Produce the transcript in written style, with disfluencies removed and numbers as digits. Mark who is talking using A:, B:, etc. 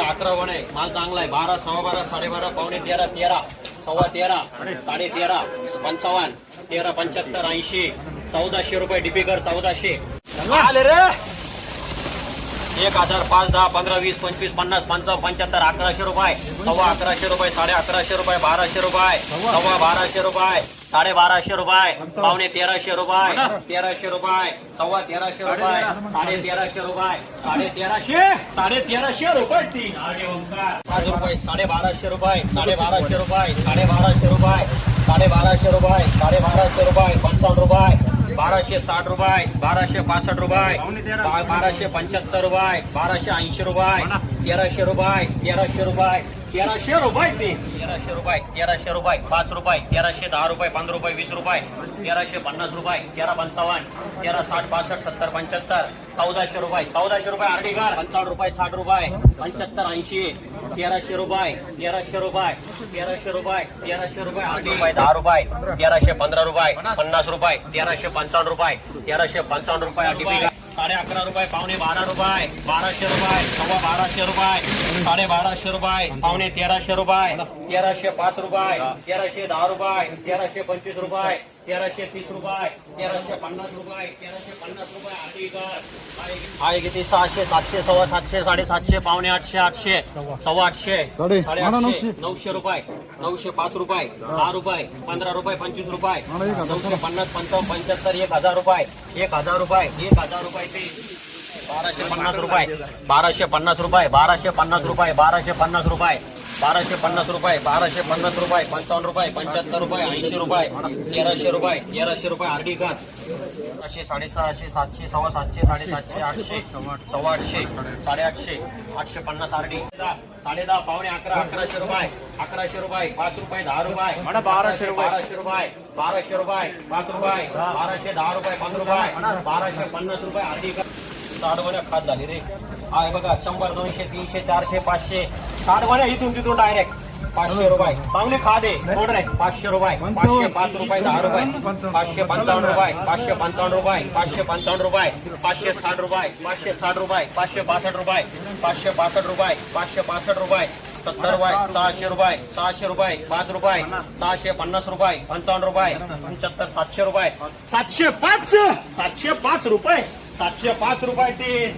A: 11 one आहे. माल चांगला आहे. 12, 12.5, 12.5, पावणे 13, 13, सव्वा 13, 13.5, 55, 13, 75, 80, 1400 रुपये डीपीकर 1400. आले रे 1000, 5, 10, 15, 20, 25, 50, 55, 75, 1100 रुपये, सव्वा 1100 रुपये, 1150 रुपये, 1200 रुपये, सव्वा 1200 रुपये, 1250 रुपये, पावणे 1300 रुपये, 1300 रुपये, सव्वा 1300 रुपये, 1350 रुपये, 1350 रुपये, 5 रुपये, 1250 रुपये, 1250 रुपये, 1250 रुपये, 1250 रुपये, 1250 रुपये, 55 रुपये, 1260 रुपये, 1265 रुपये, 1275 रुपये, 1280 रुपये, 1300 रुपये, 1300 रुपये, 1300 रुपये, 1300 रुपये, 1300 रुपये, 5 रुपये, 1310 रुपये, 15 रुपये, 20 रुपये, 1350 रुपये, 1355, 1360, 65, 70, 75, 1400 रुपये, 1400 रुपये आरडीकर, 55 रुपये, 60 रुपये, 75, 80, 1300 रुपये, 1300 रुपये, 1300 रुपये, 1300 रुपये आरडी, 10 रुपये, 1315 रुपये, 50 रुपये, 1355 रुपये, 1355 रुपये आरडीकर, 11.5 रुपये, पावणे 12 रुपये, 1200 रुपये, सव्वा 1200 रुपये, 1250 रुपये, पावणे 1300 रुपये, 1305 रुपये, 1310 रुपये, 1325 रुपये, 1330 रुपये, 1350 रुपये, 1350 रुपये आरडीकर, आहे किती 600, 700, सव्वा 700, 750, पावणे 800, 800, सव्वा 800, 850, 900 रुपये, 905 रुपये, 10 रुपये, 15 रुपये, 25 रुपये, 950, 55, 75, 1000 रुपये, 1000 रुपये, 1000 रुपये, 1250 रुपये, 1250 रुपये, 1250 रुपये, 1250 रुपये, 1250 रुपये, 1250 रुपये, 55 रुपये, 75 रुपये, 80 रुपये, 1300 रुपये, 1300 रुपये आरडीकर, 700, 650, 700, सव्वा 700, 750, 800, सव्वा 800, 850, 850 आरडी, 10.5, पावणे 11, 1100 रुपये, 1100 रुपये, 5 रुपये, 10 रुपये, 1200 रुपये, 1200 रुपये, 1200 रुपये, 5 रुपये, 1200, 10 रुपये, 15 रुपये, 1250 रुपये आरडीकर, 60 वड्या खात झाली रे. आहे बघा 100, 200, 300, 400, 500, 60 वड्या इथून तिथून डायरेक्ट 500 रुपये, चांगले खादे कोण रे, 500 रुपये, 505 रुपये, 10 रुपये, 555 रुपये, 555 रुपये, 555 रुपये, 560 रुपये, 560 रुपये, 562 रुपये, 562 रुपये, 562 रुपये, 70 रुपये, 600 रुपये, 600 रुपये, 5 रुपये, 650 रुपये, 55 रुपये, 75, 700 रुपये, 705 रुपये, 705 रुपये, 3